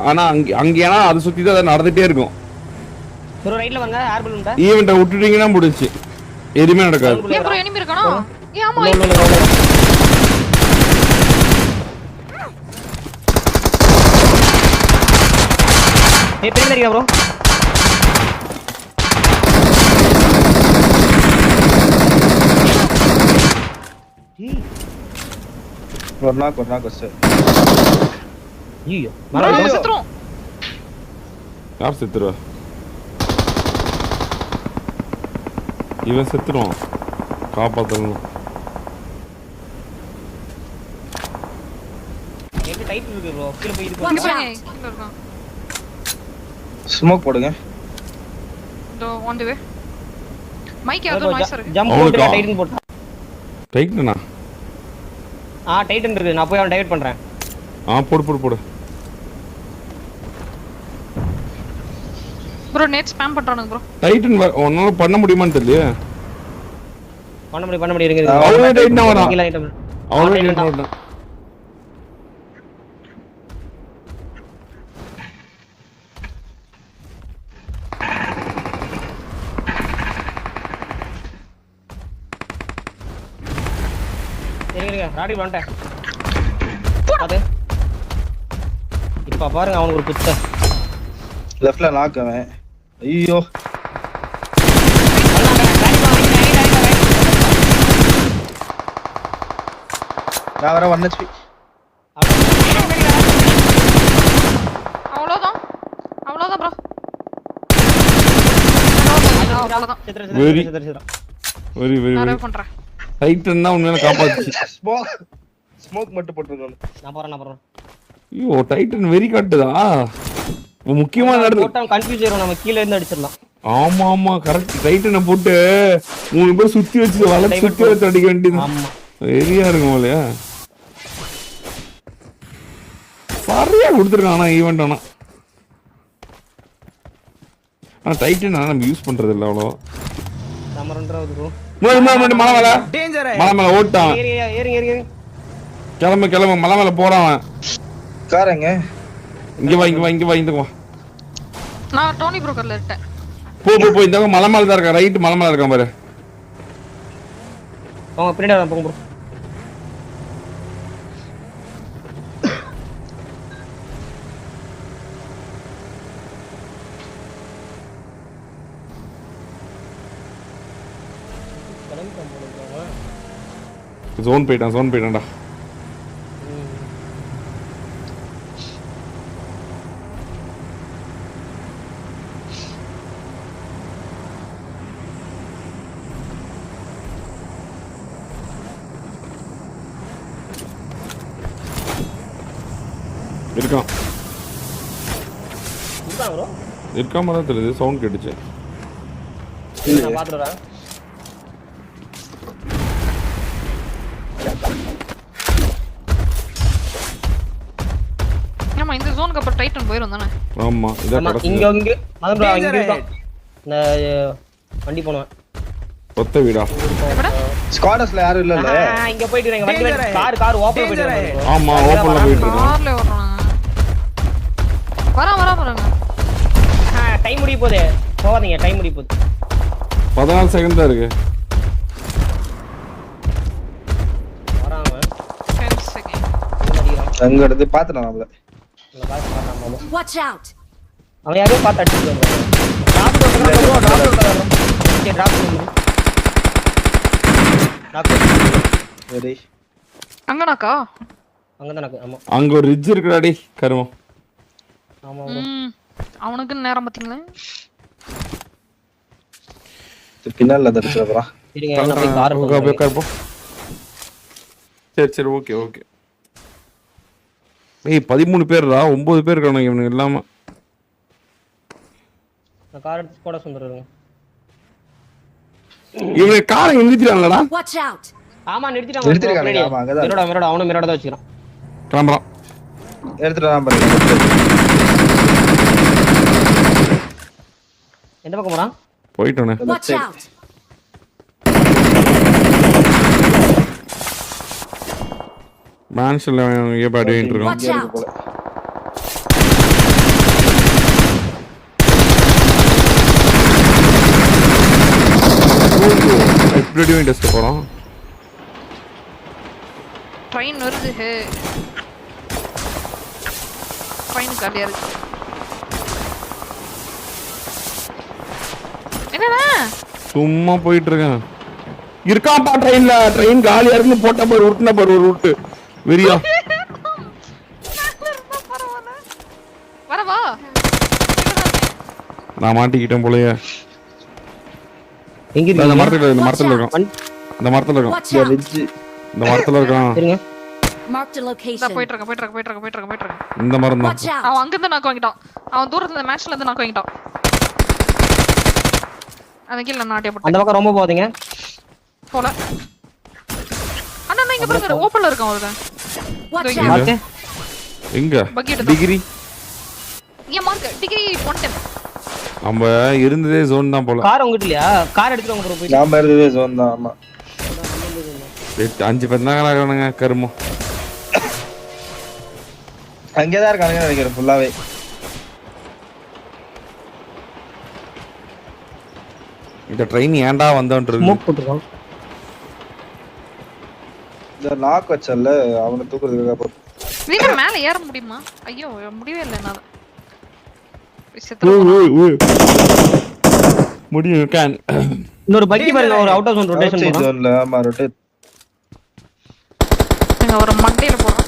ஆனா அங்கேனா அதை சுத்தி தான் அது நடந்துட்டே இருக்கும். ப்ரோ ரைட்ல வாங்க ஏர் பலூன்டா. ஈவென்ட்ட விட்டுட்டீங்கன்னா முடிஞ்சி. எதுவுமே நடக்காது. ஏன் ப்ரோ எனிமி இருக்கானோ? ஏன் ஆமா. ஏய் பின்னாடி இருக்கா ப்ரோ. கொர்னா கொஸ்ட். ஐயோ மரம் செத்துறோம். யார் செத்துறா? இவன் செத்துறான். காப்பாத்தணும். எங்க டைட் இருக்கு ப்ரோ. கீழ போய் இது கீழ போங்க. இருக்கான். ஸ்மோக் போடுங்க. தோ ஆன் தி வே. மைக் ஏதோ நாய்ஸ் இருக்கு. ஜம்ப் போட்டு டைட்டன் போட்டு. டைட்டனா? டைட்டன் இருக்கு. நான் போய் அவன் டைவர்ட் பண்றேன். போடு. ப்ரோ நெட் ஸ்பாம் பண்றானுங்க ப்ரோ. டைட்டன் ஒன்னால பண்ண முடியுமான்னு தெரியல. பண்ண முடியும் இருங்க. அவ்வளவு டைட்டன் வரா. கீழ ஐட்டம். அவ்வளவு டைட்டன் வரா. இருங்க ராடி வந்துட்டேன். அது இப்ப பாருங்க அவனுக்கு ஒரு குத்த. லெஃப்ட்ல நாக் அவன். ஐயோ நான் வர 1 HP. அவ்வளவுதான் ப்ரோ. அவ்வளவுதான். வெரி நான் பண்றேன். டைட்டன் தான் உன்னை காப்பாத்துச்சு. ஸ்மோக் மட்டும் போட்டுருங்க. நான் போறேன். ஐயோ டைட்டன் வெரி காட்டுதா? முக்கியமான இடத்துல போட்டா கன்ஃபியூஸ் ஆயிரும். நம்ம கீழ இருந்து அடிச்சிரலாம். ஆமா கரெக்ட். டைட்டனை போட்டு 3 பேர் சுத்தி வச்சு அடிக்க வேண்டியது. ஆமா வெரியா இருக்கும் போலயா. சரியா கொடுத்துருக்கான். ஆனா ஈவெண்ட் ஆனா டைட்டன் நம்ம யூஸ் பண்றது இல்ல அவ்வளோ. நம்ம ரெண்டாவது ப்ரோ. மலை மேல ஓட்டான். ஏறுங்க. கிளம்பு மலை மேல போறான். காரங்க இங்க வா. நான் டோனி புரோக்கர்ல இருக்கேன். போ இந்த மலை மேல தான் இருக்கா. ரைட் மலை மேல இருக்கான் பாரு. போங்க பின்னாடி போங்க ப்ரோ. ஜோன் போயிட்டான்டா. இருக்காம தான் தெரியுது. சவுண்ட் கேட்டுச்சு. நான் பாத்துறேன். ஆமா இந்த ஜோனுக்கு அப்புறம் டைட்டன் போயிரும் தானே. ஆமா இத கடைசி இங்க மதன் ப்ரோ இங்க இருக்கான். நான் வண்டி போனுவேன். ஒத்த வீடா. ஸ்குவாடர்ஸ்ல யாரும் இல்லல. இங்க போயிட்டு இருங்க. வண்டி கார் ஓபன் போயிட்டு இருங்க. ஆமா ஓபன்ல போயிட்டு இருக்கோம். கார்ல வராங்க. டைம் முடிய போகுது. போவாதீங்க டைம் முடிய போகுது. 14 செகண்ட் தான் இருக்கு. வராங்க 10 செகண்ட். அங்க இருந்து பாத்துறேன் நம்மள. Watch out. அவன் யாரோ பாத்து அடிச்சிட்டு வந்தாங்க. ரெடி. அங்கனாக்கா? அங்கதானக்கு. ஆமா. அங்க ஒரு ரிட்ஜ் இருக்குடா கருமம். ஆமா ப்ரோ. அவனுக்கு நேரம் பாத்தீங்களா? பின்னால தடுச்சுறா. சரிங்க நான் போய் கார் போ. சரி ஓகே. ஏய் 13 பேர்டா. 9 பேர் இருக்கானுங்க இவனுங்க இல்லாம. நான் கார் எடுத்து போட சொல்றேன். இவனே காரை நிறுத்திட்டாங்கடா. Watch out. ஆமா நிறுத்திட்டாங்க. ஆமா அங்கதான். மிரோட அவனும் மிரோட தான் வச்சிரான். கிளம்பறான். எடுத்துட்டு வா பாருங்க. எந்த பக்கம் போறான்? போய்ட்டானே. Watch out. மேன்ஷன்ல ஏ பாடி வாட்ச் இருக்கான். அவுட். இப்படி டெஸ்ட் போறோம். ட்ரெயின் வருது. ட்ரெயின் காலியா இருக்கு. என்னடா சும்மா போயிட்டு இருக்கேன். இருக்காப்பா ட்ரெயின்ல. ட்ரெயின் காலியா இருக்குன்னு போட்டா பாரு, உருட்டுனா பாரு ஒரு ரூட். வெறியா வரவா? நான் மாட்டிக்கிட்டேன் போலயே. எங்க இந்த இருக்கீங்க? மரத்துல இந்த மரத்துல இருக்கான். இந்த மரத்துல இருக்கான். Watch out! இந்த மரத்துல இருக்கான். இருங்க. Marked a நான் location. போயிட்டு இருக்கேன். இந்த மரம் தான். Watch out! அவன் அங்க இருந்து நாக்கு வாங்கிட்டான். அவன் தூரத்துல இந்த மேட்ச்ல இருந்து நாக்கு வாங்கிட்டான். அந்த கீழ நாட்டிய போட்டு அந்த பக்கம் ரொம்ப போகாதீங்க. போல. அண்ணா நான் இங்க பாருங்க ஓபன்ல இருக்கான் ஒருத்தன். Watch எங்க? out! ஓகே. எங்க பக்கெட் தான். டிகிரி இங்க மார்க் டிகிரி 110. நம்ம இருந்ததே ஜோன் தான் போல. கார் உங்ககிட்ட இல்லையா? கார் எடுத்துட்டு வாங்க ப்ரோ போய். நாம இருந்ததே ஜோன் தான். ஆமா 5 பேர் தான் இருக்கானுங்க கருமம். அங்கேதான் இருக்கானுங்க நினைக்கிறேன் ஃபுல்லாவே. இந்த ட்ரெயின் ஏன்டா வந்தோன்றது. ஸ்மோக் போட்டுருக்கான். இந்த லாக் வச்சல்ல அவனை தூக்குறதுக்காக போட்டு. நீங்க மேல ஏற முடியுமா? ஐயோ முடியவே இல்ல என்னால. முடியும் கேன். இன்னொரு பக்கி பாருங்க, ஒரு அவுட் ஆஃப் ஜோன் ரொட்டேஷன் போறோம். ஜோன்ல ஆமா ரொட்டேட். நீங்க ஒரு மண்டையில போறோம்.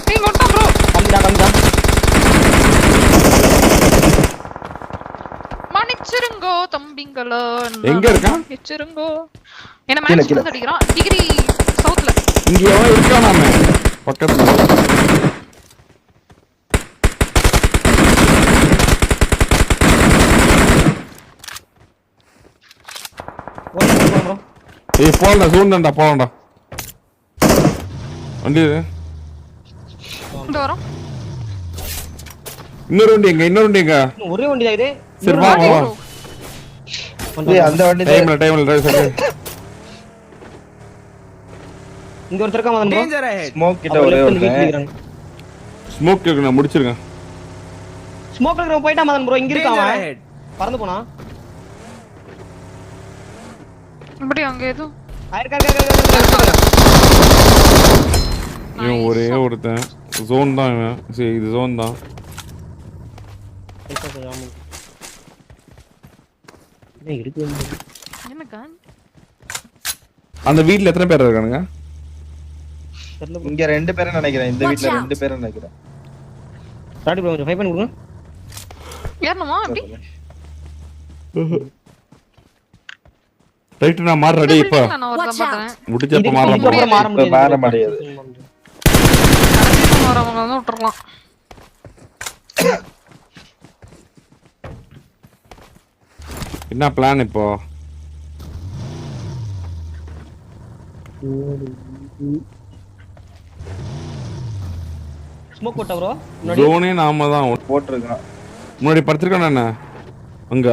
நீங்க ஓட்டா ப்ரோ. கம்மிடா. மன்னிச்சிருங்கோ தம்பிங்களா. எங்க இருக்கான்? மன்னிச்சிருங்கோ. என்ன மேட்ச் வந்து அடிக்குறான். டிகிரி சவுத்ல. இங்க எவன் இருக்கானாமே பக்கத்துல. ப்ரோ. ஏய் போடா சூண்டா போடா. வண்டி இந்த வரோம். இன்னொரு வண்டி எங்க? இன்னும் ஒரே வண்டி தான் இது. சரி வா வா. ஏய் அந்த வண்டி டைம்ல டிரைவ் சரி. இங்க ஒருத்தர் இருக்கான் மதன் ப்ரோ. ஸ்மோக் கிட்ட ஒரே ஒரு ஸ்மோக் இருக்கு நான் முடிச்சிருக்கேன். ஸ்மோக்ல இருக்கிறவன் போய்ட்டா மதன் ப்ரோ. இங்க இருக்கான் அவன். பறந்து போனா. இப்படி அங்க ஏதோ இவன் ஒரே ஒருத்தன் ஜோன் தான் இவன். சரி இது ஜோன் தான். என்னக்கா அந்த வீட்ல எத்தனை பேர் இருக்கானுங்க? இங்க 2 பேரும் நினைக்கிறேன். இந்த வீட்ல 2 பேரும் நினைக்கிறேன். ஸ்டார்ட் ப்ரோ கொஞ்சம் ஃபைட் பண்ணி கொடுங்க. ஏறணுமா அப்படி? ரைட் நான் மாற ரெடி இப்ப. நான் ஒரு தடவை முடிச்சப்ப இதுக்கு மாறலாம். அப்புறம் மாற முடியாது. வரவங்க வந்து விட்டுறலாம். என்ன பிளான் இப்போ? ஸ்மோக் போட்டா ப்ரோ. ஜோனே நாம தான் போட்டுருக்கான். முன்னாடி படுத்துருக்கானே என்ன அங்க.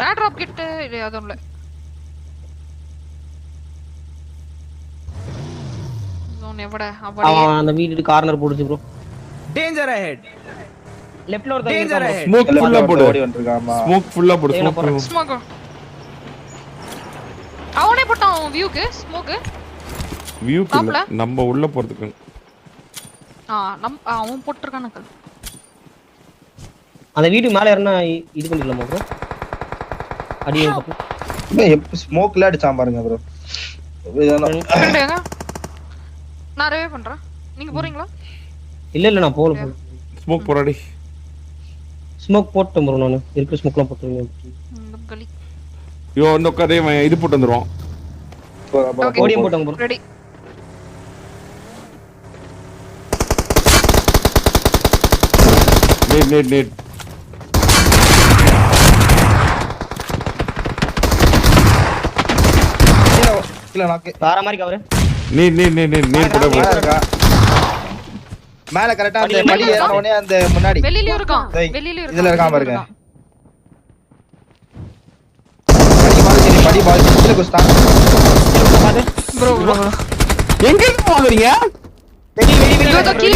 ஏர் டிராப் கிட்ட இல்ல அதுவும் இல்ல. ஜோன் எவட அப்படியே அந்த வீடு கார்னர் போடுச்சு ப்ரோ. Danger ahead. லெஃப்ட்ல ஒரு டேஞ்சர் அஹெட். ஸ்மோக் ஃபுல்லா போடு. ஓடி வந்திருக்காமா. ஸ்மோக் ஃபுல்லா போடு. Smoke smoke. அவனே போட்டான் வியூக்கு ஸ்மோக். வியூக்கு இல்ல நம்ம உள்ள போறதுக்கு. அவன் போட்டுருக்கானு. அந்த வீடு மேல ஏறனா இது பண்ணிடலாமா ப்ரோ? அடியே பக்கம். எப்ப ஸ்மோக்ல அடிச்சான் பாருங்க ப்ரோ. நான் ரிவே பண்றேன். நீங்க போறீங்களா? இல்ல நான் போல ப்ரோ. ஸ்மோக் போறாடி. ஸ்மோக் போட்டேன் ப்ரோ நான். இருக்கிற ஸ்மோக்லாம் போட்டுருங்க. இந்த கலி. யோ இந்த கதே இது போட்டு வந்துருவான். ஓடியம் போட்டாங்க ப்ரோ. ரெடி. நேட் இல்ல நாக்கு தார மாதிரி கவரு. நேட் போட மேல இருக்கா. மேல கரெக்ட்டா அந்த படி ஏறன உடனே அந்த முன்னாடி வெளியில இருக்கான். வெளியில இருக்கான். இதுல இருக்கான் பாருங்க. படி பால் கீழ குஸ்தான். ப்ரோ எங்க இருந்து வாங்குறீங்க? வெடி இதோ கீழ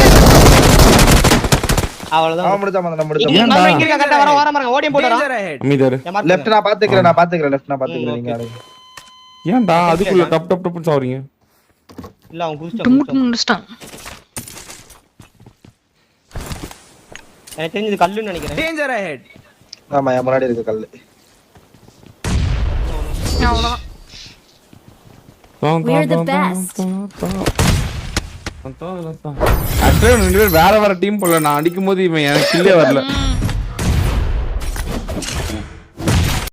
அவ்வளவுதான் அவன் முடிச்சான் நம்ம இங்க முடிச்சான் ஏன்டா? நம்ம இங்க இருக்க கரெக்டா வர மாட்டாங்க ஓடியம் போடுறா Danger ahead. அமைதியாரு லெஃப்ட் நான் பாத்துக்கிறேன் லெஃப்ட் நான் பாத்துக்கிறேன் நீங்க ஆடுங்க. ஏன்டா அதுக்குள்ள டப் டப் டப்னு சாவறீங்க இல்ல அவன் குதிச்சான் தும்முட்டு முடிச்சிட்டான். எனக்கு தெரிஞ்சு இது கல்லுன்னு நினைக்கிறேன் Danger ahead. ஆமா என் முன்னாடி இருக்கு கல்லு அவ்வளவுதான். We're the best. ஆக்சுவலா ரெண்டு பேரும் வேற வேற டீம் போல நான் அடிக்கும் போது இவன் எனக்கு கில்லே வரல